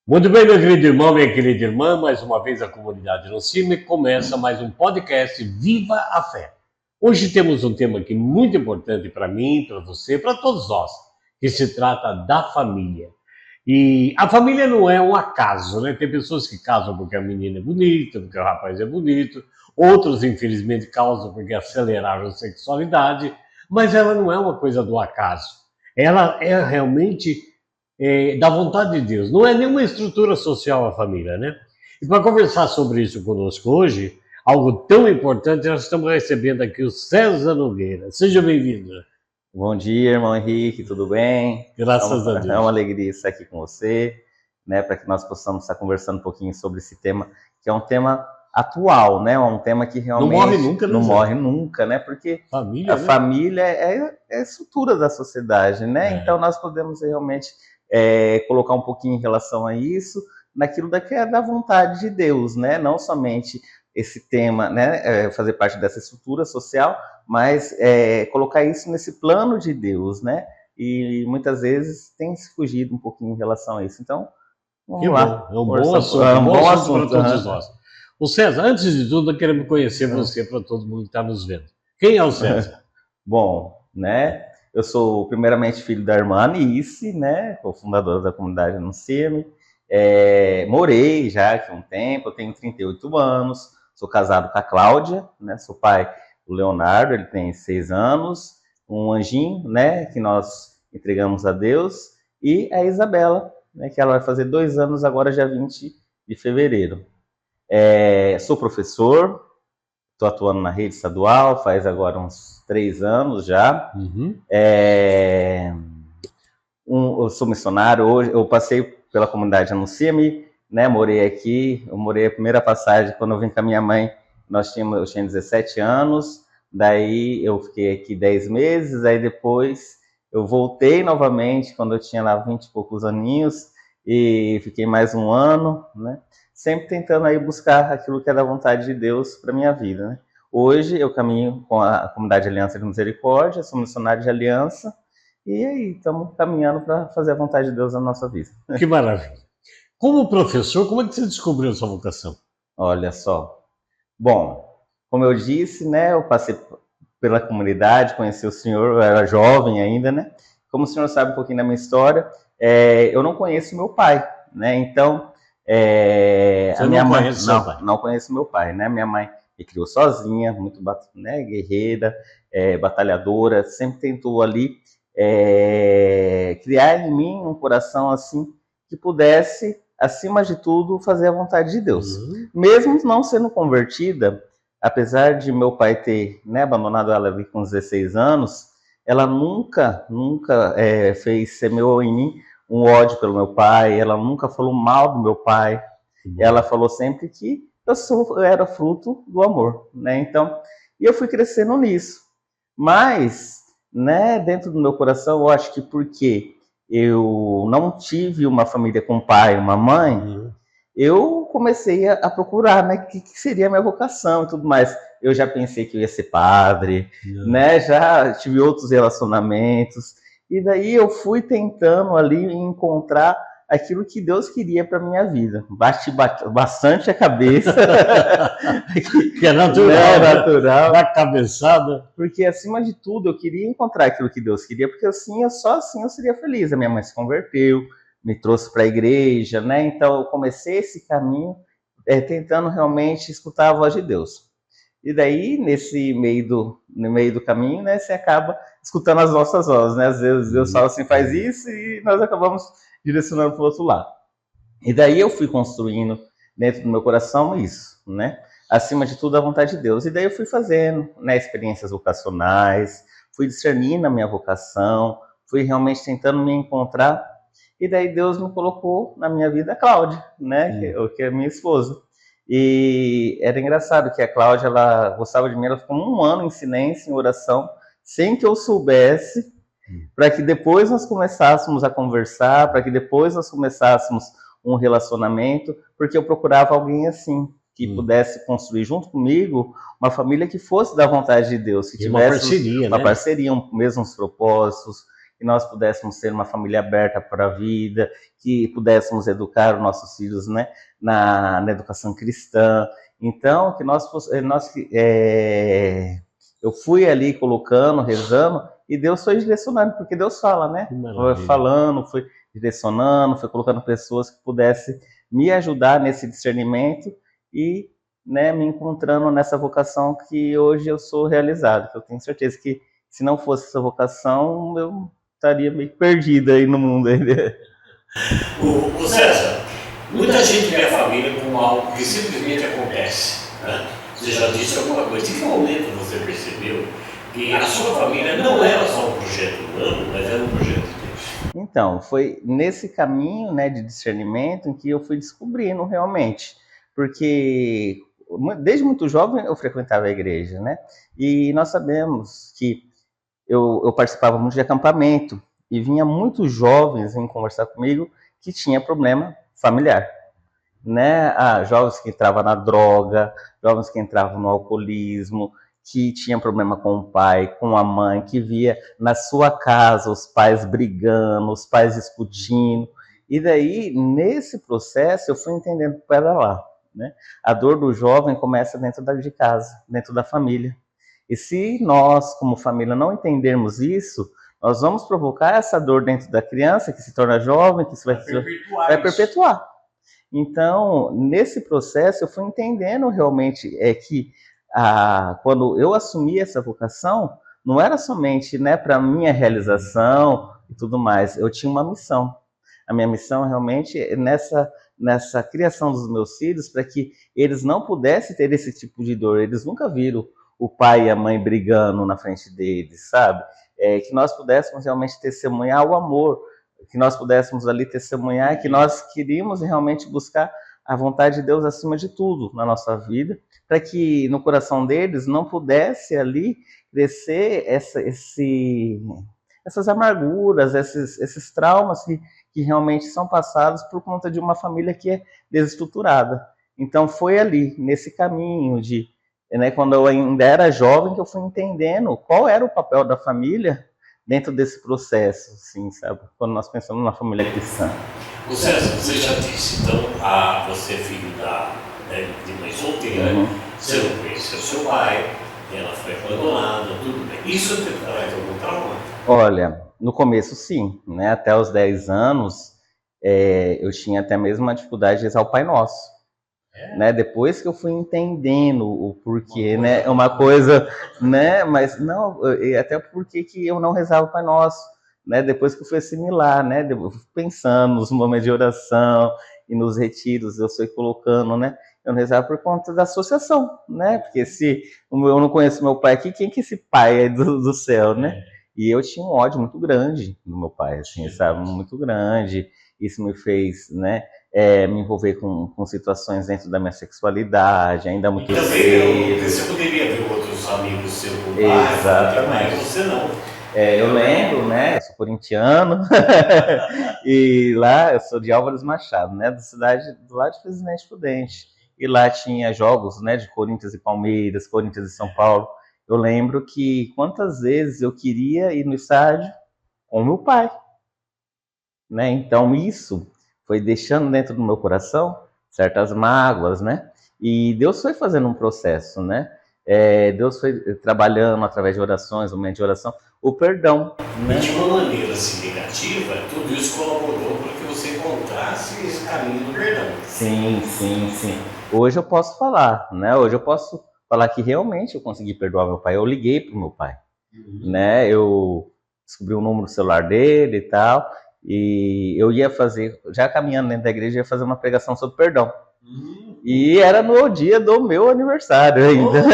Muito bem, meu querido irmão, minha querida irmã, mais uma vez a comunidade no CIMI começa mais um podcast Viva a Fé. Hoje temos um tema aqui muito importante para mim, para você, para todos nós, que se trata da família. E a família não é um acaso, né? Tem pessoas que casam porque a menina é bonita, porque o rapaz é bonito, outros, infelizmente, casam porque aceleraram a sexualidade, mas ela não é uma coisa do acaso. Ela é realmente da vontade de Deus. Não é nenhuma estrutura social a família, né? E para conversar sobre isso conosco hoje, algo tão importante, nós estamos recebendo aqui o César Nogueira. Seja bem-vindo. Bom dia, irmão Henrique, tudo bem? Graças a Deus. É uma alegria estar aqui com você, né, para que nós possamos estar conversando um pouquinho sobre esse tema, que é um tema atual, né, um tema que realmente não morre nunca, né, porque família, a família é a estrutura da sociedade, né, então nós podemos realmente colocar um pouquinho em relação a isso, naquilo que é da vontade de Deus, né, não somente esse tema, né, fazer parte dessa estrutura social, mas colocar isso nesse plano de Deus, né? E muitas vezes tem se fugido um pouquinho em relação a isso. Então, vamos lá. É um bom assunto para todos nós. O César, antes de tudo, eu quero conhecer você para todo mundo que está nos vendo. Quem é o César? Bom, né? Eu sou primeiramente filho da irmã Anice, né? Cofundadora da comunidade Anuncia-me. Morei já aqui há um tempo, eu tenho 38 anos, sou casado com a Cláudia, né? Sou pai do Leonardo, ele tem 6 anos, um anjinho, né? Que nós entregamos a Deus, e a Isabela, né? Que ela vai fazer 2 anos agora, dia 20 de fevereiro. Sou professor, estou atuando na rede estadual, faz agora uns 3 anos já. Eu sou missionário, hoje eu passei pela comunidade Anuncia-me, né, morei aqui, eu morei a primeira passagem quando eu vim com a minha mãe, eu tinha 17 anos, daí eu fiquei aqui 10 meses, aí depois eu voltei novamente quando eu tinha lá 20 e poucos aninhos, e fiquei mais um ano, né, sempre tentando aí buscar aquilo que é da vontade de Deus para minha vida, né. Hoje eu caminho com a comunidade Aliança de Misericórdia, sou missionário de aliança, e aí, estamos caminhando para fazer a vontade de Deus na nossa vida. Que maravilha. Como professor, como é que você descobriu a sua vocação? Olha só. Bom, como eu disse, né, eu passei pela comunidade, conheci o senhor, eu era jovem ainda, né? Como o senhor sabe um pouquinho da minha história, eu não conheço meu pai, né? Então, a minha mãe não conheço meu pai, né? Minha mãe me criou sozinha, muito, né, guerreira, batalhadora, sempre tentou ali criar em mim um coração assim que pudesse, acima de tudo, fazer a vontade de Deus. Mesmo não sendo convertida, apesar de meu pai ter, né, abandonado ela ali com 16 anos, ela nunca semeou em mim um ódio pelo meu pai, ela nunca falou mal do meu pai, ela falou sempre que eu era fruto do amor, né? Então, e eu fui crescendo nisso. Mas, né, dentro do meu coração, eu acho que porque eu não tive uma família com pai e uma mãe, eu comecei a procurar, né, que seria a minha vocação e tudo mais. Eu já pensei que eu ia ser padre, né, já tive outros relacionamentos, e daí eu fui tentando ali encontrar aquilo que Deus queria para minha vida. Bati bastante a cabeça. Que é natural, né, natural. Da cabeçada. Porque, acima de tudo, eu queria encontrar aquilo que Deus queria, porque assim, só assim eu seria feliz. A minha mãe se converteu, me trouxe para a igreja, né? Então eu comecei esse caminho tentando realmente escutar a voz de Deus. E daí, no meio do caminho, né, você acaba escutando as nossas vozes, né? Às vezes Deus fala assim, faz isso, e nós acabamos direcionando para o outro lado. E daí eu fui construindo dentro do meu coração isso, né? Acima de tudo, a vontade de Deus. E daí eu fui fazendo, né, experiências vocacionais, fui discernindo a minha vocação, fui realmente tentando me encontrar. E daí Deus me colocou na minha vida a Cláudia, né, que é minha esposa. E era engraçado que a Cláudia, ela gostava de mim, ela ficou 1 ano em silêncio, em oração, sem que eu soubesse, para que depois nós começássemos a conversar, para que depois nós começássemos um relacionamento, porque eu procurava alguém assim, que pudesse construir junto comigo uma família que fosse da vontade de Deus, que tivesse uma parceria, mesmos propósitos, que nós pudéssemos ter uma família aberta para a vida, que pudéssemos educar os nossos filhos, né, na educação cristã. Então, que eu fui ali colocando, rezando, e Deus foi direcionando, porque Deus fala, né? Foi falando, foi direcionando, foi colocando pessoas que pudessem me ajudar nesse discernimento e, né, me encontrando nessa vocação que hoje eu sou realizado. Eu tenho certeza que se não fosse essa vocação, eu estaria meio perdido aí no mundo ainda. O César, muita gente vê a família como algo que simplesmente acontece, né? Você já disse alguma coisa. Em que momento você percebeu que a sua família não era só um projeto humano, mas era um projeto de Deus? Então, foi nesse caminho, né, de discernimento em que eu fui descobrindo realmente. Porque desde muito jovem eu frequentava a igreja, né? E nós sabemos que eu participava muito de acampamento e vinha muitos jovens em conversar comigo que tinha problema familiar, né? Jovens que entravam na droga, jovens que entravam no alcoolismo, que tinham problema com o pai, com a mãe, que via na sua casa os pais brigando, os pais discutindo. E daí, nesse processo, eu fui entendendo, pera lá, né? A dor do jovem começa dentro de casa, dentro da família. E se nós, como família, não entendermos isso, nós vamos provocar essa dor dentro da criança, que se torna jovem, que vai perpetuar. Então, nesse processo, eu fui entendendo realmente que quando eu assumi essa vocação, não era somente, né, para minha realização e tudo mais, eu tinha uma missão. A minha missão realmente é nessa criação dos meus filhos, para que eles não pudessem ter esse tipo de dor. Eles nunca viram o pai e a mãe brigando na frente deles, sabe? Que nós pudéssemos realmente testemunhar o amor, que nós pudéssemos ali testemunhar que nós queríamos realmente buscar a vontade de Deus acima de tudo na nossa vida, para que no coração deles não pudesse ali crescer essas amarguras, esses traumas que realmente são passados por conta de uma família que é desestruturada. Então foi ali, nesse caminho né, quando eu ainda era jovem, que eu fui entendendo qual era o papel da família dentro desse processo, assim, sabe? Quando nós pensamos na família cristã. O César, você já disse, então, você é filho de mãe solteira, você não conheceu seu pai, ela foi abandonada, tudo bem. Isso te traz algum trauma? Olha, no começo sim, né? Até os 10 anos, eu tinha até mesmo uma dificuldade de rezar o Pai Nosso. Né? Depois que eu fui entendendo o porquê, né? Uma coisa, né? Mas não, até porque que eu não rezava o Pai Nosso, né? Depois que eu fui assimilar, né? Eu fui pensando nos momentos de oração e nos retiros, eu fui colocando, né? Eu não rezava por conta da associação, né? Porque se eu não conheço meu pai aqui, quem que é esse pai aí do céu, né? E eu tinha um ódio muito grande do meu pai, assim, sabe? Muito grande. Isso me fez, né? Me envolver com situações dentro da minha sexualidade, ainda muito cedo. Você poderia ver outros amigos seus com pai, exatamente. Mas você não. Eu lembro, né? Eu sou corintiano e lá eu sou de Álvares Machado, né? Da cidade do lado de Presidente Prudente. E lá tinha jogos, né? De Corinthians e Palmeiras, Corinthians e São Paulo. Eu lembro que quantas vezes eu queria ir no estádio com meu pai, né? Então isso foi deixando dentro do meu coração certas mágoas, né? E Deus foi fazendo um processo, né? Deus foi trabalhando através de orações, momentos de oração, o perdão. Né? De uma maneira assim, negativa, tudo isso colaborou para que você encontrasse esse caminho do perdão. Sim. Hoje eu posso falar, né? Hoje eu posso falar que realmente eu consegui perdoar meu pai. Eu liguei para o meu pai, né? Eu descobri o número do celular dele e tal. E eu ia fazer, já caminhando dentro da igreja, ia fazer uma pregação sobre perdão. E era no dia do meu aniversário ainda.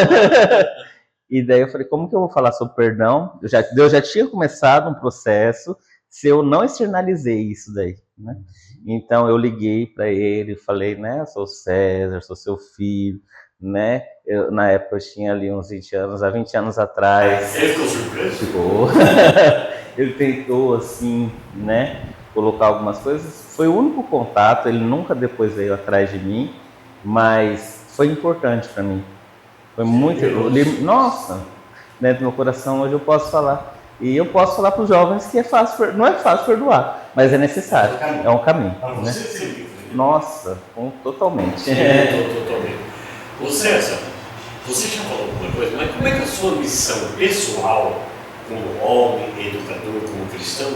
E daí eu falei, como que eu vou falar sobre perdão? Deus já tinha começado um processo, se eu não externalizei isso daí, né? Então eu liguei para ele, falei, né, eu sou o César, sou seu filho, né? Na época eu tinha ali uns 20 anos, há 20 anos atrás. Ele ficou surpreso? Ficou. Ele tentou, assim, né, colocar algumas coisas. Foi o único contato, ele nunca depois veio atrás de mim, mas foi importante para mim. Foi muito... Nossa, dentro do meu coração hoje eu posso falar E eu posso falar para os jovens que é fácil, não é fácil perdoar, mas é necessário, é um caminho. Para Né? você sempre. Nossa, totalmente. Totalmente. Ô César, você já falou alguma coisa, mas como é que a sua missão pessoal, como homem, educador, como cristão,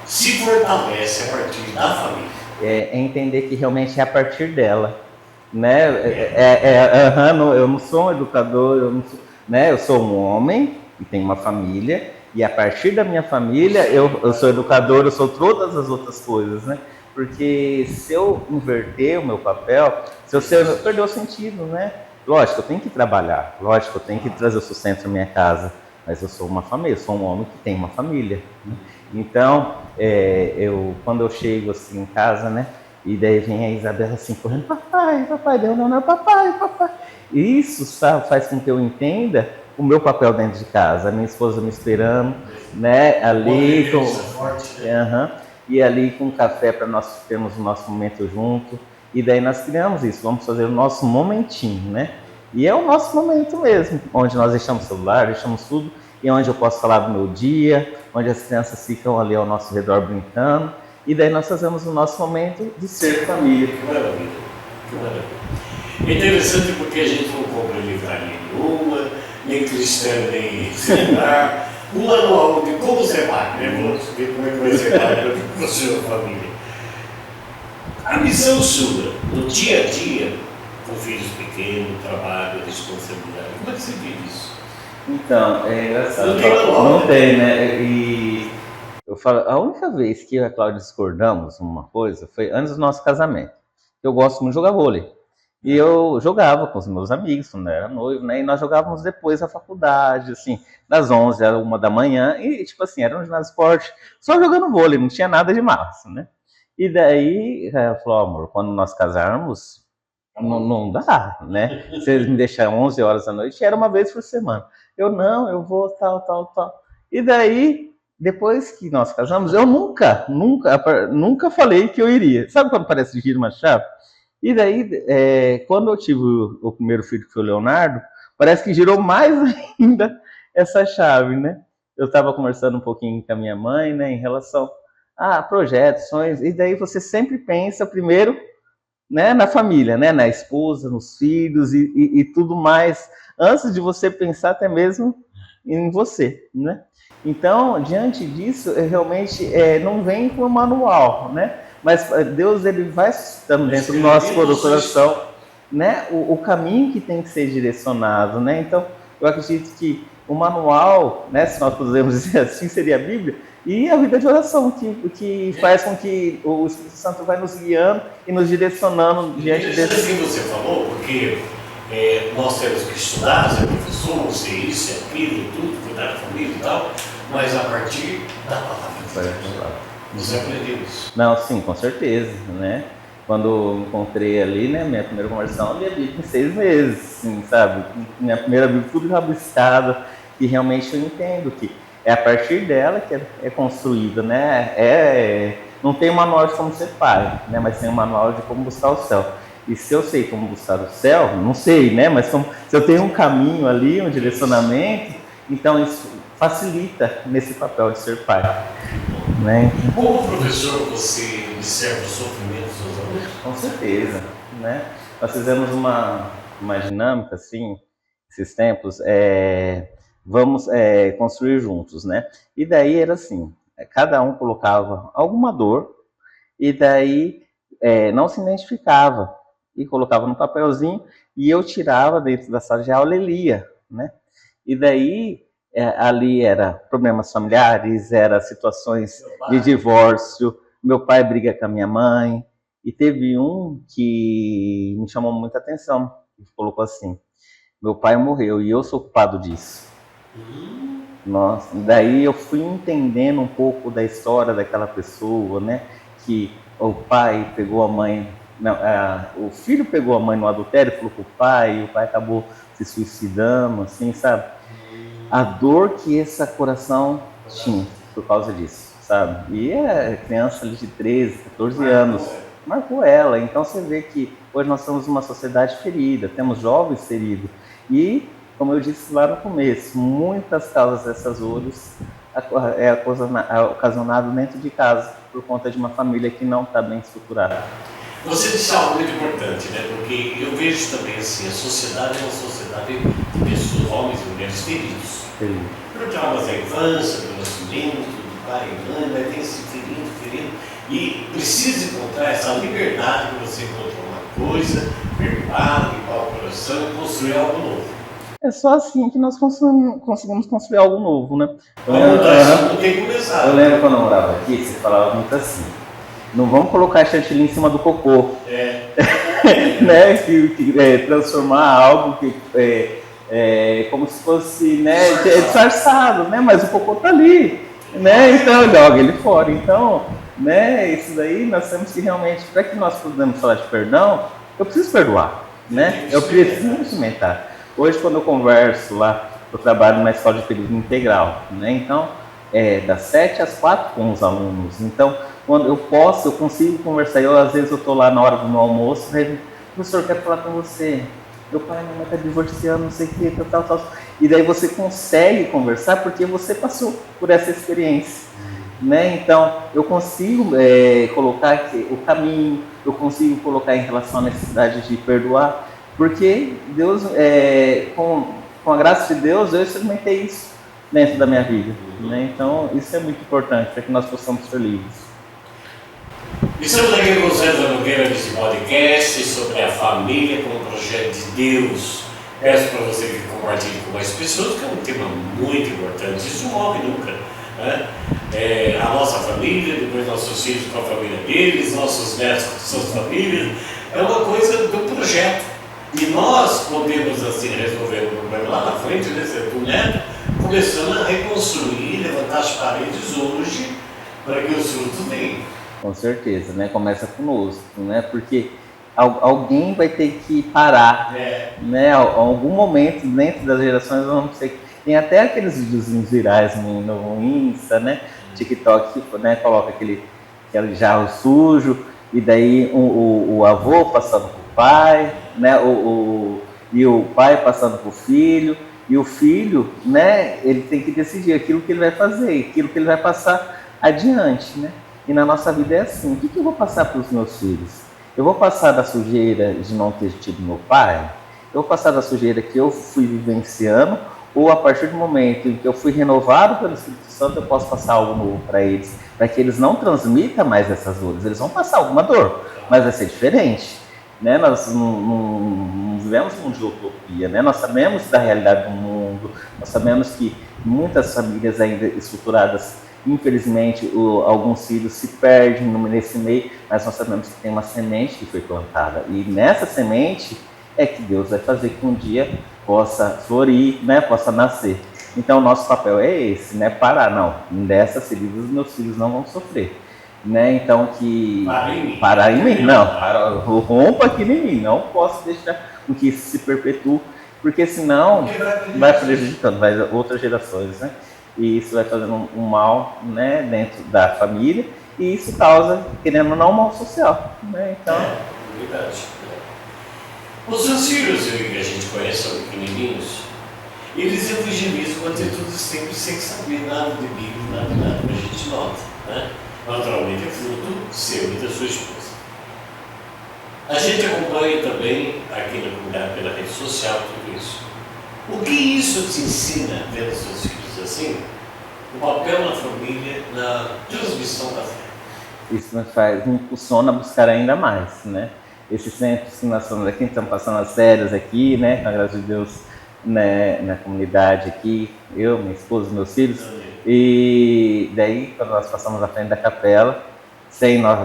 se fortalece a partir da família? É entender que realmente é a partir dela, né? Eu não sou um educador, eu sou um homem e tenho uma família, e a partir da minha família eu sou educador, eu sou todas as outras coisas, né? Porque se eu inverter o meu papel, eu perder o sentido, né? Lógico, eu tenho que trabalhar, lógico, eu tenho que trazer o sustento à minha casa, mas eu sou uma família, eu sou um homem que tem uma família, né? Então, quando eu chego assim em casa, né? E daí vem a Isabela assim correndo, papai, deu não, papai. E isso, sabe, faz com que eu entenda o meu papel dentro de casa, a minha esposa me esperando, né? Ali com, e ali com café para nós termos o nosso momento junto. E daí nós criamos isso, vamos fazer o nosso momentinho, né? E é o nosso momento mesmo, onde nós deixamos o celular, deixamos tudo, e onde eu posso falar do meu dia, onde as crianças ficam ali ao nosso redor brincando, e daí nós fazemos o nosso momento de ser família. Que maravilha, que maravilha. É interessante porque a gente não compra livraria nenhuma, nem cristã, nem celular, um manual de como ser pai, né? Vamos ver como é que vai ser pai para a sua família. A missão sua, no dia a dia, com filhos pequenos, trabalho, responsabilidade, como é que você vê isso? Então, é engraçado. Não tem manual, não tem, né? E eu falo, a única vez que eu e a Cláudia discordamos uma coisa foi antes do nosso casamento. Eu gosto muito de jogar vôlei. E eu jogava com os meus amigos quando eu era noivo, né? E nós jogávamos depois da faculdade, assim, das 11 às 1 da manhã. E, tipo assim, era um ginásio de esporte, só jogando vôlei, não tinha nada de massa, né? E daí, ela falou, amor, quando nós casarmos, não dá, né? Vocês me deixam 11 horas da noite, era uma vez por semana. Eu eu vou tal. E daí, depois que nós casamos, eu nunca falei que eu iria. Sabe quando parece que gira uma chave? E daí, quando eu tive o primeiro filho, que foi o Leonardo, parece que girou mais ainda essa chave, né? Eu estava conversando um pouquinho com a minha mãe, né, em relação a projetos, sonhos, e daí você sempre pensa primeiro, né, na família, né, na esposa, nos filhos e tudo mais, antes de você pensar até mesmo em você, né? Então, diante disso, realmente não vem com o manual, né? Mas Deus, ele vai suscitando dentro do nosso coração, né, o caminho que tem que ser direcionado, né? Então, eu acredito que o manual, né, se nós podemos dizer assim, seria a Bíblia, e a vida de oração, que faz com que o Espírito Santo vai nos guiando e nos direcionando diante desse... Assim você falou, porque nós temos que estudar, ser professor, ser isso, ser aquilo, tudo, cuidar da família e tal, mas a partir da palavra. Você aprendeu isso? Não, sim, com certeza, né? Quando eu encontrei ali, né, minha primeira conversão, eu li a Bíblia em 6 meses, assim, sabe? Minha primeira Bíblia tudo rabiscado, e realmente eu entendo que é a partir dela que é construída, né? Não tem um manual de como ser pai, né? Mas tem um manual de como buscar o céu. E se eu sei como buscar o céu, não sei, né? Mas se eu tenho um caminho ali, um direcionamento, então isso facilita nesse papel de ser pai. Né? Como professor, você observa o sofrimento dos seus alunos? Com certeza, né? Nós fizemos uma dinâmica, assim, esses tempos, vamos construir juntos, né? E daí era assim, cada um colocava alguma dor, e daí não se identificava, e colocava no papelzinho, e eu tirava dentro da sala de aula e lia, né? E daí, ali era problemas familiares, era situações de divórcio, meu pai briga com a minha mãe, e teve um que me chamou muita atenção, que colocou assim, meu pai morreu e eu sou culpado disso. Nossa, daí eu fui entendendo um pouco da história daquela pessoa, né? Que o pai pegou a mãe, não, o filho pegou a mãe no adultério, falou com o pai, e o pai acabou se suicidando, assim, sabe? A dor que esse coração tinha por causa disso, sabe? E a criança ali de 13, 14 anos marcou ela. Então você vê que hoje nós somos uma sociedade ferida, temos jovens feridos. E, como eu disse lá no começo, muitas causas dessas dores ocasionado dentro de casa, por conta de uma família que não está bem estruturada. Você disse algo muito importante, né? Porque eu vejo também assim, a sociedade é uma sociedade de pessoas, homens e mulheres feridos. Por traumas da infância, do nascimento, do pai e mãe, vai ter esse ferido, e precisa encontrar essa liberdade que você encontrou uma coisa, perdoar, limpar o coração e construir algo novo. É só assim que nós conseguimos construir algo novo, né? Não tem que começar. Eu lembro quando eu morava aqui, você falava muito assim: não vamos colocar chantilly em cima do cocô. Né? Transformar algo que como se fosse, né, disfarçado, né? Mas o cocô tá ali, né? Então joga ele fora. Então, né? Isso daí nós temos que realmente, para que nós podemos falar de perdão, eu preciso perdoar, né? Eu preciso experimentar. Hoje, quando eu converso lá, eu trabalho numa escola de período integral, né? Então, das 7 às 4 com os alunos. Então, quando eu consigo conversar. Às vezes eu estou lá na hora do meu almoço, professor, quero falar com você. Meu pai e minha mãe estão divorciando, não sei o que, tal. E daí você consegue conversar porque você passou por essa experiência, né? Então, eu consigo colocar aqui o caminho, eu consigo colocar em relação à necessidade de perdoar, porque Deus, com a graça de Deus, eu experimentei isso dentro da minha vida, né? Então, isso é muito importante para que nós possamos ser livres. Estamos aqui com o César Nogueira nesse podcast sobre a família como projeto de Deus. Peço para você que compartilhe com mais pessoas, que é um tema muito importante. Isso não morre nunca, né? A nossa família, depois nossos filhos com a família deles, nossos netos com suas famílias. É uma coisa do projeto. E nós podemos assim resolver o problema lá na frente, né, do neto, começando a reconstruir, levantar as paredes hoje para que os frutos venham. Com certeza, né? Começa conosco, né? Porque alguém vai ter que parar, né? Algum momento dentro das gerações vamos ter. Tem até aqueles videozinhos virais no Insta, né? TikTok, né? Coloca aquele jarro sujo e daí o avô passando pro pai, né? E o pai passando pro filho. E o filho, né? Ele tem que decidir aquilo que ele vai fazer, aquilo que ele vai passar adiante, né? E na nossa vida é assim: o que eu vou passar para os meus filhos? Eu vou passar da sujeira de não ter tido meu pai? Eu vou passar da sujeira que eu fui vivenciando? Ou a partir do momento em que eu fui renovado pelo Espírito Santo, eu posso passar algo novo para eles? Para que eles não transmitam mais essas dores. Eles vão passar alguma dor, mas vai ser diferente, né? Nós não vivemos um mundo de utopia, né? Nós sabemos da realidade do mundo, nós sabemos que muitas famílias ainda estruturadas, infelizmente, alguns filhos se perdem nesse meio, mas nós sabemos que tem uma semente que foi plantada. E nessa semente é que Deus vai fazer que um dia possa florir, né, possa nascer. Então, o nosso papel é esse, né? Parar, não. Dessas feridas, meus filhos não vão sofrer. Né? Então, parar em mim. Não, rompa aqui em mim. Não posso deixar com que isso se perpetue, porque senão vai prejudicando, vai outras gerações, né? E isso vai fazendo um mal, né, dentro da família, e isso causa, querendo ou não, um mal social, né? Então, verdade. Os seus filhos, que a gente conhece, são pequenininhos, eles evangelizam com atitudes sempre sem saber nada de Bíblia, nada que a gente nota, né? Naturalmente é fruto seu e da sua esposa. A gente acompanha também aqui na comunidade, pela rede social, tudo isso. O que isso te ensina, vendo seus filhos assim, o papel na família, na transmissão da fé? Isso me impulsiona a buscar ainda mais, né? Esses centros que nós estamos aqui, estamos passando as férias aqui, né? Com a graça de Deus, né, na comunidade aqui, eu, minha esposa, meus filhos. E daí, quando nós passamos à frente da capela,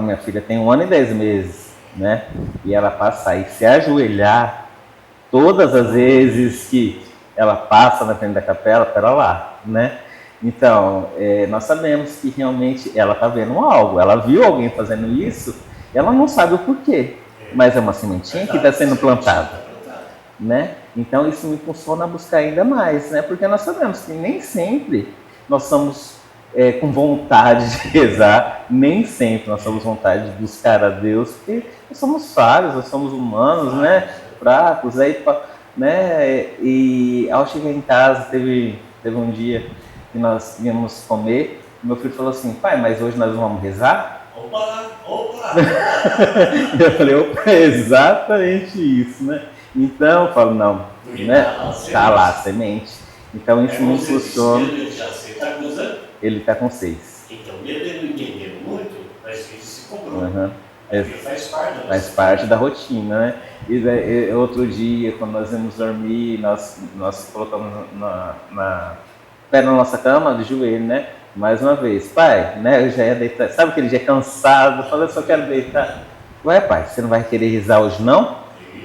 minha filha tem 1 ano e 10 meses, né? E ela passa e se ajoelhar todas as vezes que ela passa na frente da capela, pera lá, né? Então, nós sabemos que realmente ela está vendo algo, ela viu alguém fazendo isso, ela não sabe o porquê, mas é uma sementinha que está sendo plantada, né? Então, isso me impulsiona a buscar ainda mais, né? Porque nós sabemos que nem sempre nós somos com vontade de rezar, nem sempre nós temos vontade de buscar a Deus, porque nós somos falhos, nós somos humanos, né? Fracos, aí, né? E ao chegar em casa, teve um dia que nós íamos comer, meu filho falou assim, pai, mas hoje nós não vamos rezar? Opa, opa! Eu falei, opa, é exatamente isso, né? Então eu falo, não, né? Tá lá a semente. Então isso não funciona. Ele já está acusando. Ele está com 6. Então, mesmo ele não entendendo muito, mas ele se cobrou. Uhum. Faz parte da rotina, né? E outro dia, quando nós íamos dormir, nós colocamos pé na nossa cama, de joelho, né? Mais uma vez, pai, né? Eu já ia deitar. Sabe aquele dia cansado? Eu falei, eu só quero deitar. Ué, pai, você não vai querer rezar hoje, não?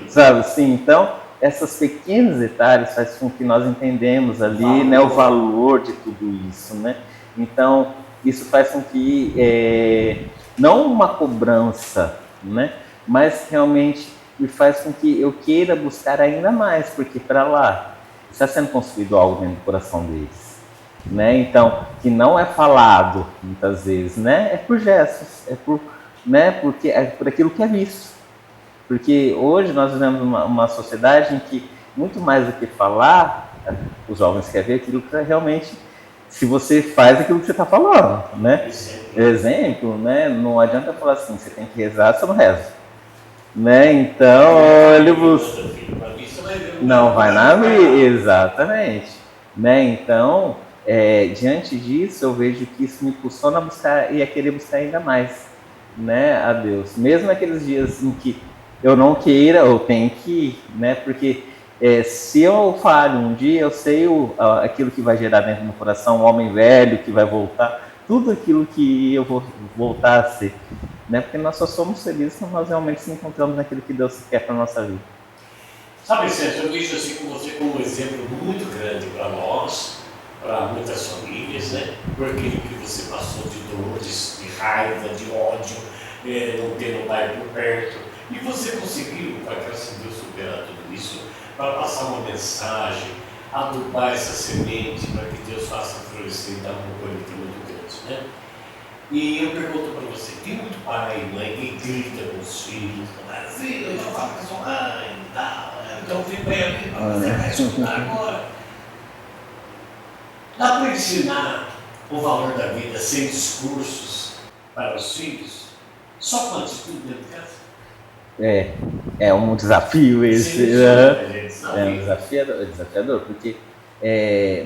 Sabe assim? Então, essas pequenos detalhes fazem com que nós entendemos ali, né, o valor de tudo isso, né? Então, isso faz com que, não uma cobrança, né? Mas realmente me faz com que eu queira buscar ainda mais, porque para lá está sendo construído algo dentro do coração deles, né? Então, que não é falado muitas vezes, né? É por gestos, porque é por aquilo que é visto. Porque hoje nós vivemos uma sociedade em que, muito mais do que falar, os jovens querem ver aquilo que realmente, se você faz aquilo que você está falando, né? Exemplo, né? Não adianta falar assim, você tem que rezar, você não reza. Né? Então, ele busca. Não vai na vida, exatamente. Né? Então, diante disso, eu vejo que isso me impulsiona a buscar e a querer buscar ainda mais, né, a Deus. Mesmo naqueles dias em que eu não queira, eu tenho que ir, né? Porque se eu falho um dia, eu sei aquilo que vai gerar dentro do meu coração, um homem velho que vai voltar, tudo aquilo que eu vou voltar a ser, né? Porque nós só somos felizes quando nós realmente se encontramos naquilo que Deus quer para a nossa vida. Sabe, Sérgio, eu vejo assim com você como um exemplo muito grande para nós, para muitas famílias, né? Por aquilo que você passou de dores, de raiva, de ódio, não tendo o pai por perto. E você conseguiu, com a graça de Deus, superar tudo isso, para passar uma mensagem, adubar essa semente, para que Deus faça florescer e dar uma colheita muito grande, né? E eu pergunto para você, tem muito pai e mãe que grita com os filhos, filho, eu não falo com a sua mãe e tal, então fica bem ali, você vai escutar agora. Dá para ensinar o valor da vida sem discursos para os filhos? Só com a atitude dentro de casa? É um desafio esse. É um desafiador, porque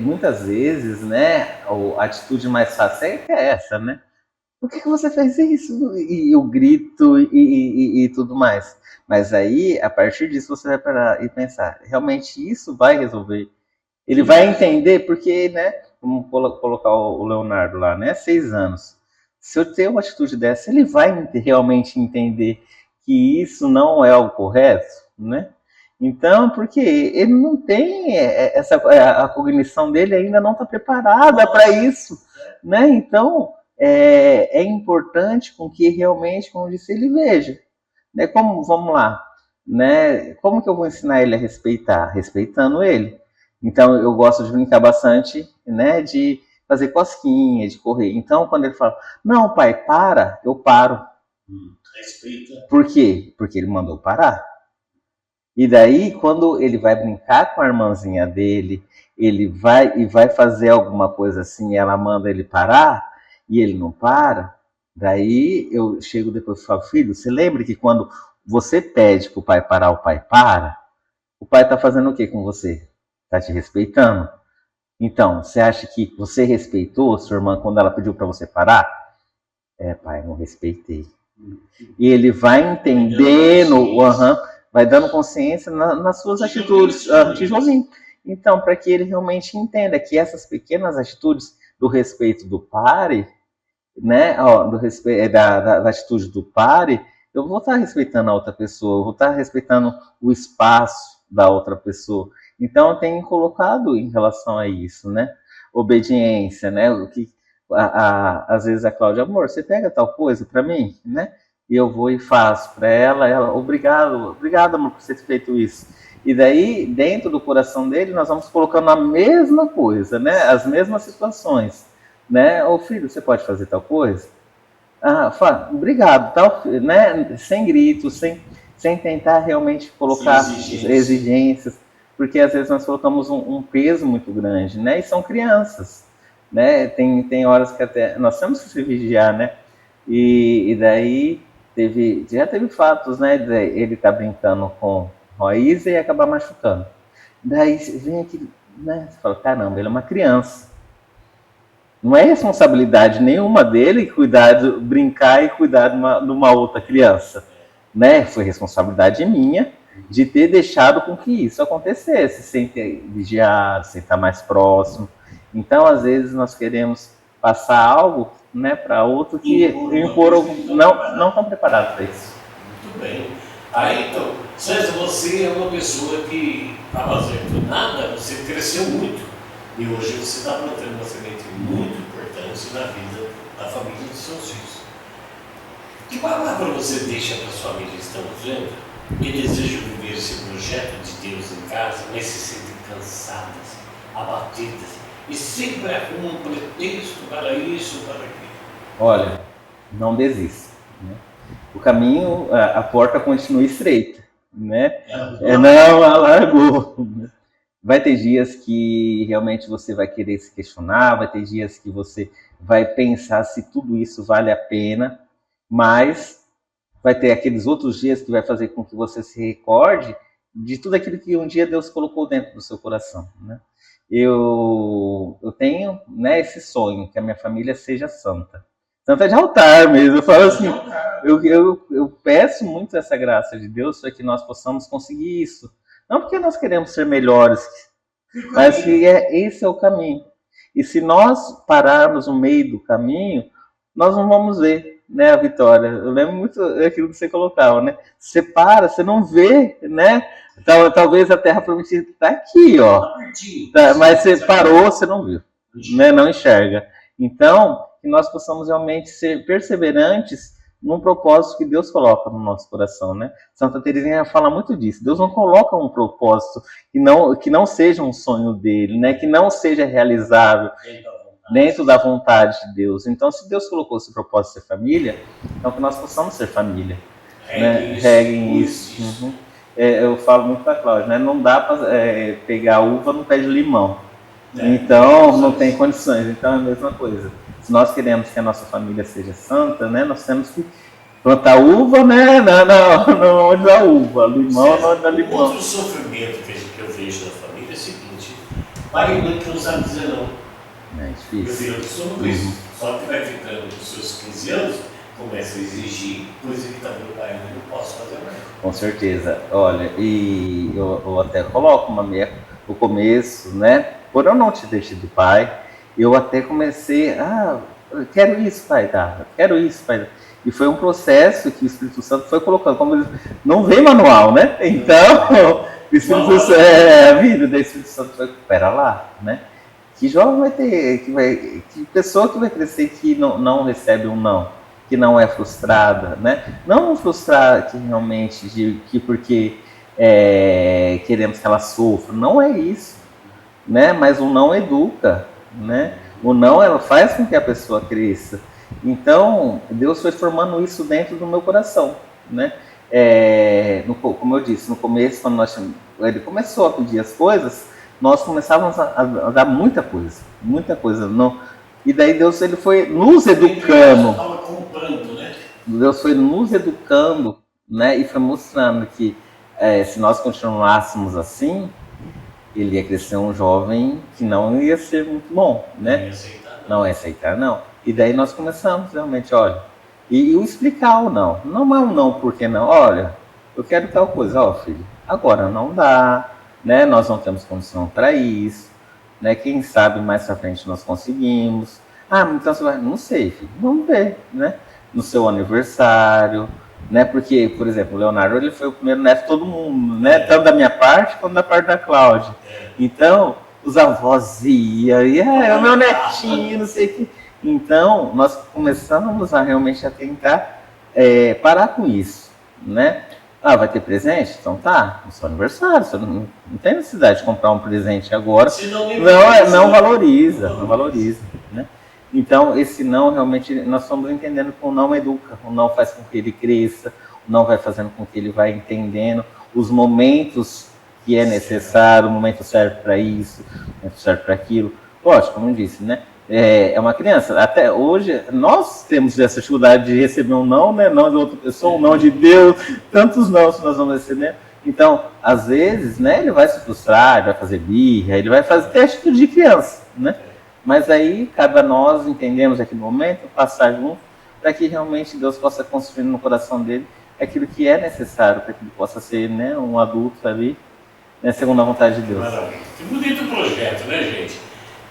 muitas vezes, né, a atitude mais fácil é essa, né? Por que você fez isso? E o grito e tudo mais. Mas aí, a partir disso, você vai parar e pensar, realmente isso vai resolver. Ele vai entender, porque, né, vamos colocar o Leonardo lá, né, 6 anos. Se eu ter uma atitude dessa, ele vai realmente entender que isso não é o correto, né? Então, porque ele não tem a cognição dele ainda não está preparada para isso, né? Então, é importante com que realmente, como eu disse, ele veja, né? Vamos lá, né? Como que eu vou ensinar ele a respeitar? Respeitando ele. Então, eu gosto de brincar bastante, né? De fazer cosquinha, de correr. Então, quando ele fala, não, pai, para, eu paro. Respeita. Por quê? Porque ele mandou parar. E daí, quando ele vai brincar com a irmãzinha dele, ele vai fazer alguma coisa assim, ela manda ele parar, e ele não para, daí eu chego depois e falo, filho, você lembra que quando você pede para o pai parar, o pai para? O pai está fazendo o que com você? Está te respeitando? Então, você acha que você respeitou a sua irmã quando ela pediu para você parar? Pai, não respeitei. E ele vai entendendo, vai dando consciência nas suas atitudes, tijolinho. Então, para que ele realmente entenda que essas pequenas atitudes do respeito do pare, né, do respeito da atitude do pare, eu vou estar respeitando a outra pessoa, eu vou estar respeitando o espaço da outra pessoa. Então, eu tenho colocado em relação a isso, né, obediência, né, o que às vezes a Cláudia, amor, você pega tal coisa para mim, né? E eu vou e faço para ela, obrigado, amor, por você ter feito isso. E daí, dentro do coração dele, nós vamos colocando a mesma coisa, né? As mesmas situações, né? Ô filho, você pode fazer tal coisa? Obrigado, tal, né? Sem gritos, sem tentar realmente colocar exigências, porque às vezes nós colocamos um peso muito grande, né? E são crianças. né? Tem horas que até nós temos que se vigiar, né? E daí já teve fatos, né? Ele tá brincando com a Isa e acabar machucando. Daí vem aquele, né? Você fala, caramba, ele é uma criança. Não é responsabilidade nenhuma dele brincar e cuidar de uma outra criança, né? Foi responsabilidade minha de ter deixado com que isso acontecesse, sem ter vigiado, sem estar mais próximo. Então, às vezes, nós queremos passar algo, né, para outro que impor não estão preparados para isso. Muito bem. Aí, então, César, você é uma pessoa que, a fazendo nada, você cresceu muito. E hoje você está plantando uma semente muito importante na vida da família dos seus filhos. Que palavra você deixa para a sua família? Estamos vendo? Que desejam viver esse projeto de Deus em casa, mas se sentem cansadas, abatidas, e sempre arrumam um pretexto para isso, para aquilo. Olha, não desista, né? O caminho, a porta continua estreita, né? Não, ela largou. Vai ter dias que realmente você vai querer se questionar, vai ter dias que você vai pensar se tudo isso vale a pena, mas vai ter aqueles outros dias que vai fazer com que você se recorde de tudo aquilo que um dia Deus colocou dentro do seu coração, né? Eu tenho, né, esse sonho, que a minha família seja santa. Santa de altar mesmo. Eu falo assim, eu peço muito essa graça de Deus para que nós possamos conseguir isso. Não porque nós queremos ser melhores, mas que esse é o caminho. E se nós pararmos no meio do caminho, nós não vamos ver, né, a vitória. Eu lembro muito daquilo que você colocava, né? Você para, você não vê, né? Talvez a Terra Prometida está aqui, ó. Mas você parou, você não viu, né? Não enxerga. Então, que nós possamos realmente ser perseverantes num propósito que Deus coloca no nosso coração, né? Santa Teresinha fala muito disso. Deus não coloca um propósito que não seja um sonho dele, né? Que não seja realizável dentro da vontade de Deus. Então, se Deus colocou esse propósito de ser família, então que nós possamos ser família, né? Reguem isso. Uhum. Eu falo muito para a Cláudia, né? Não dá para pegar uva no pé de limão. Então, não tem condições. Então, é a mesma coisa. Se nós queremos que a nossa família seja santa, né, nós temos que plantar uva, né, onde dá uva, limão onde dá limão. Outro sofrimento que eu vejo na família é o seguinte: pai e mãe que não sabem dizer não. É difícil. Eu sou isso. Só que vai ficando nos seus 15 anos, começa a exigir coisa que talvez o pai e mãe não possa fazer mais. Com certeza. Olha, e eu até coloco no começo, né, por eu não te deixar do pai, eu até comecei, eu quero isso, pai, quero isso, pai. E foi um processo que o Espírito Santo foi colocando, como ele não vem manual, né? Então, o Espírito Santo, a vida do Espírito Santo foi, pera lá, né? Que jovem vai ter, que pessoa que vai crescer que não recebe um não, que não é frustrada, né? Não frustrada que realmente, porque queremos que ela sofra, não é isso, né? Mas o não educa, né? O não, ela faz com que a pessoa cresça. Então, Deus foi formando isso dentro do meu coração, né? Como eu disse, no começo, quando ele começou a pedir as coisas, nós começávamos a dar muita coisa. E daí Deus ele foi nos educando. Deus foi nos educando, né? E foi mostrando que se nós continuássemos assim, ele ia crescer um jovem que não ia ser muito bom, né? Não ia aceitar, não. E daí nós começamos realmente, olha, e o explicar o não. Não é um não porque não. Olha, eu quero tal coisa, ó, filho, agora não dá, né? Nós não temos condição para isso, né? Quem sabe mais pra frente nós conseguimos. Então você vai, não sei, filho, vamos ver, né? No seu aniversário, né? Porque, por exemplo, o Leonardo ele foi o primeiro neto de todo mundo, né? Tanto da minha parte quanto da parte da Cláudia. Então, os avós iam, o meu netinho, não sei o que. Então, nós começamos a realmente a tentar parar com isso, né? Vai ter presente? Então tá, no seu aniversário, você não tem necessidade de comprar um presente agora. Não valoriza, né? Então, esse não, realmente, nós estamos entendendo que o não educa, o não faz com que ele cresça, o não vai fazendo com que ele vá entendendo os momentos que é necessário, o momento certo para isso, o momento certo para aquilo. Lógico, como eu disse, né? é uma criança. Até hoje, nós temos essa dificuldade de receber um não, né? Não de outra pessoa, um não de Deus, tantos não que nós vamos receber. Então, às vezes, né, ele vai se frustrar, ele vai fazer birra, ele vai fazer até atitude de criança, né? Mas aí, cabe a nós entendermos aquele momento, passar junto, para que realmente Deus possa construir no coração dele aquilo que é necessário para que ele possa ser, né, um adulto ali, né, segundo a vontade de Deus. Maravilha. Que bonito projeto, né, gente?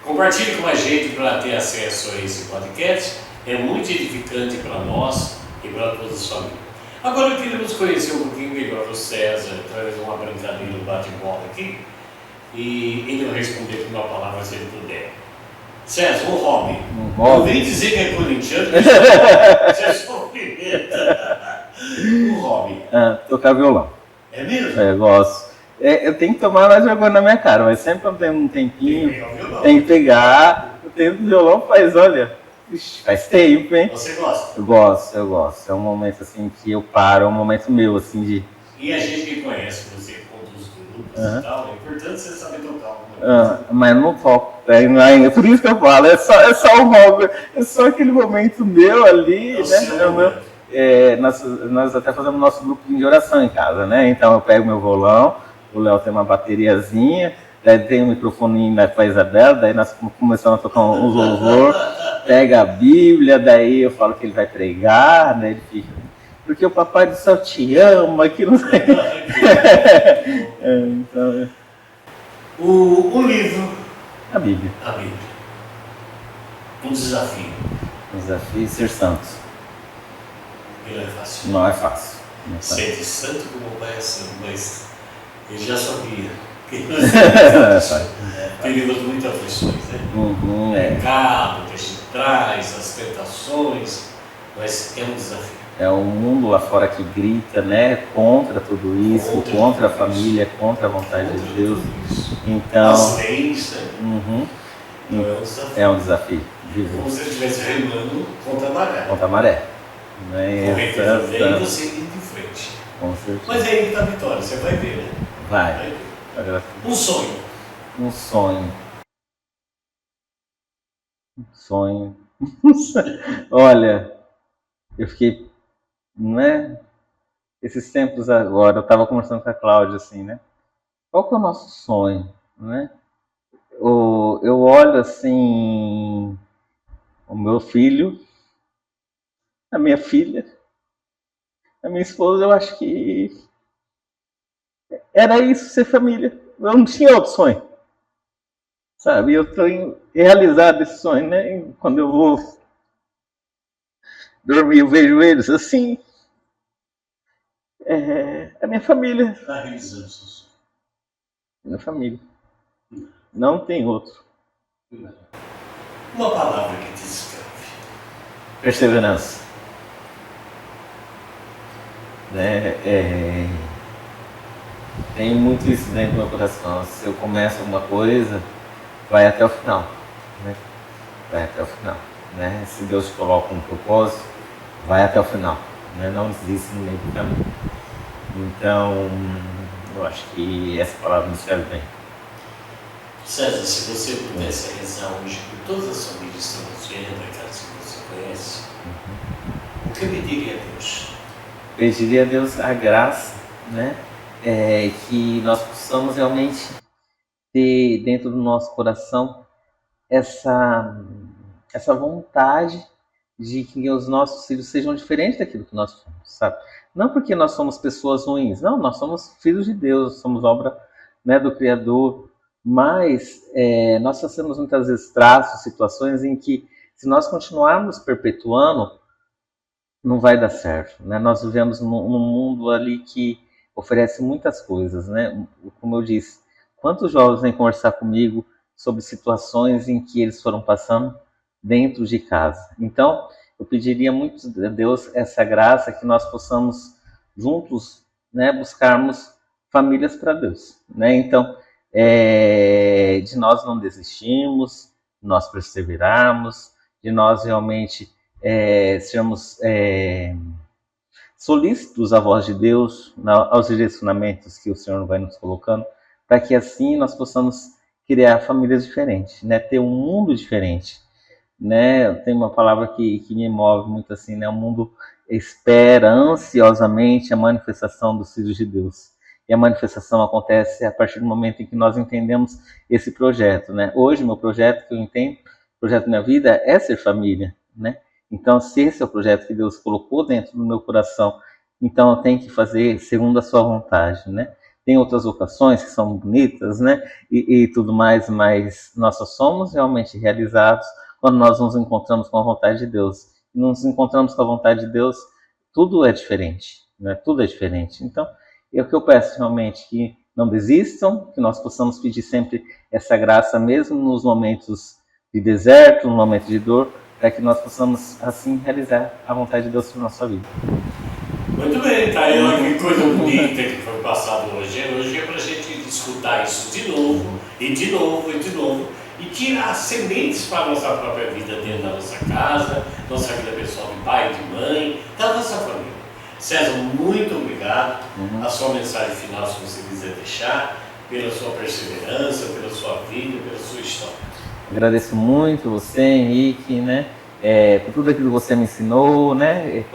Compartilhe com a gente para ter acesso a esse podcast. É muito edificante para nós e para toda a família. Agora queremos conhecer um pouquinho melhor o César, através de uma brincadeira, um bate-bola aqui, e ele vai responder com uma palavra se ele puder. César, um hobby. Não vem dizer que é corintiano, você é só pimenta. Um hobby. Tocar violão. É mesmo? Eu gosto. Eu tenho que tomar mais vergonha na minha cara, mas sempre que eu tenho um tempinho, tem que pegar. Eu tenho violão faz tempo, hein? Você gosta? Eu gosto. É um momento assim que eu paro, é um momento meu, assim, de... E a gente que conhece você, conduz grupos e tal, é importante você saber tocar alguma coisa. Mas não toco ainda, por isso que eu falo, é só um hobby, é só aquele momento meu ali, né? Nós até fazemos nosso grupo de oração em casa, né? Então eu pego meu violão, o Léo tem uma bateriazinha, daí tem um microfone com a Isabela, daí nós começamos a tocar uns louvor, pega a Bíblia, daí eu falo que ele vai pregar, daí ele fica, porque o Papai do Céu te ama, que não sei. Então, o livro. A Bíblia. A Bíblia. Um desafio. O desafio é ser santo. Ele é fácil. Não é fácil. Sente santo como o pai é santo, mas ele já sabia que teríamos muitas aflições, né? O pecado que a gente traz, as tentações, mas é um desafio. É um mundo lá fora que grita, né, contra tudo isso, contra a família, contra a vontade de Deus. Então, as leis, né? É um desafio. Como se ele estivesse remando contra a maré. Contra a maré. Correndo você ir de frente. Com certeza. Mas aí está a vitória, você vai ver, né? Vai. Um sonho. Um sonho. Olha, eu fiquei, né? Esses tempos agora, eu estava conversando com a Cláudia assim, né? Qual que é o nosso sonho, né? Eu olho assim, o meu filho, a minha filha, a minha esposa, eu acho que era isso, ser família. Eu não tinha outro sonho, sabe? Eu estou realizado esse sonho, né? Quando eu vou dormir, eu vejo eles assim. A minha família. Está realizando seu sonho. Minha família. Não tem outro. Uma palavra que te descreve. Perseverança. Tem muito isso dentro do meu coração. Se eu começo alguma coisa, vai até o final, né? Vai até o final, né? Se Deus te coloca um propósito, vai até o final, né? Não desiste no meio do caminho. Então, eu acho que essa palavra me serve bem. César, se você pudesse rezar hoje por todas as famílias que estão nos vendo, aquelas que você conhece, o que pediria a Deus? Pediria a Deus a graça, né? Que nós possamos realmente ter dentro do nosso coração essa vontade de que os nossos filhos sejam diferentes daquilo que nós somos, sabe? Não porque nós somos pessoas ruins, não, nós somos filhos de Deus, somos obra, né, do Criador, mas nós fazemos muitas vezes traços, situações em que, se nós continuarmos perpetuando, não vai dar certo, né? Nós vivemos num mundo ali que oferece muitas coisas, né? Como eu disse, quantos jovens vêm conversar comigo sobre situações em que eles foram passando dentro de casa? Então, eu pediria muito a Deus essa graça, que nós possamos juntos, né, buscarmos famílias para Deus, né? Então, de nós não desistirmos, de nós perseverarmos, de nós realmente sermos solícitos à voz de Deus, aos direcionamentos que o Senhor vai nos colocando, para que assim nós possamos criar famílias diferentes, né? Ter um mundo diferente. né? Tem uma palavra que me move muito assim, né? O mundo espera ansiosamente a manifestação dos filhos de Deus. E a manifestação acontece a partir do momento em que nós entendemos esse projeto, né? Hoje, meu projeto que eu entendo, o projeto da minha vida é ser família, né? Então, se esse é o projeto que Deus colocou dentro do meu coração, então eu tenho que fazer segundo a sua vontade, né? Tem outras vocações que são bonitas, né? E tudo mais, mas nós só somos realmente realizados quando nós nos encontramos com a vontade de Deus. E nos encontramos com a vontade de Deus, tudo é diferente, né? Tudo é diferente. Então, é o que eu peço realmente, que não desistam, que nós possamos pedir sempre essa graça, mesmo nos momentos de deserto, no momento de dor, para que nós possamos, assim, realizar a vontade de Deus para a nossa vida. Muito bem, tá aí uma que coisa bonita que foi passado hoje. Hoje é para a gente escutar isso de novo, e de novo, e de novo, e tirar sementes para a nossa própria vida dentro da nossa casa, nossa vida pessoal de pai, de mãe, da nossa família. César, muito obrigado. A sua mensagem final, se você quiser deixar, pela sua perseverança, pela sua vida, pela sua história. Agradeço muito você, Henrique, né? Por tudo aquilo que você me ensinou, né?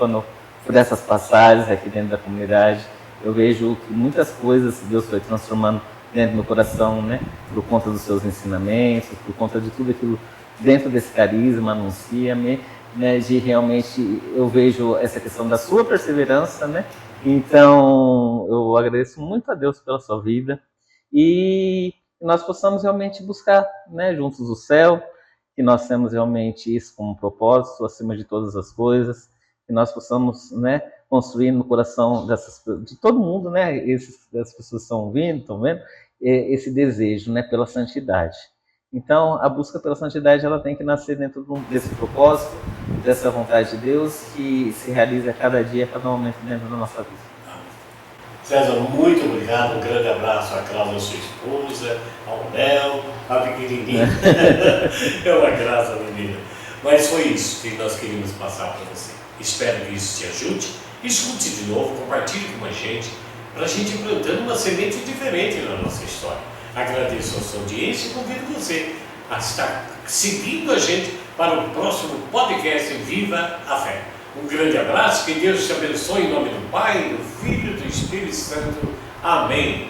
Por essas passagens aqui dentro da comunidade, eu vejo que muitas coisas Deus foi transformando dentro do meu coração, né? Por conta dos seus ensinamentos, por conta de tudo aquilo dentro desse carisma, anuncia-me, né? De realmente eu vejo essa questão da sua perseverança, né? Então eu agradeço muito a Deus pela sua vida e que nós possamos realmente buscar, né? Juntos o céu, que nós temos realmente isso como propósito acima de todas as coisas. Que nós possamos, né, construir no coração de todo mundo, né, as pessoas estão vendo, esse desejo, né, pela santidade. Então, a busca pela santidade ela tem que nascer dentro desse propósito, dessa vontade de Deus que se realiza a cada dia, a cada momento dentro da nossa vida. César, muito obrigado, um grande abraço à Cláudia, sua esposa, ao Léo, a pequenininha. É uma graça, menina. Mas foi isso que nós queríamos passar para você. Espero que isso te ajude. Escute de novo, compartilhe com a gente, para a gente ir plantando uma semente diferente na nossa história. Agradeço a sua audiência e convido você a estar seguindo a gente para o próximo podcast Viva a Fé. Um grande abraço, que Deus te abençoe em nome do Pai, do Filho e do Espírito Santo. Amém.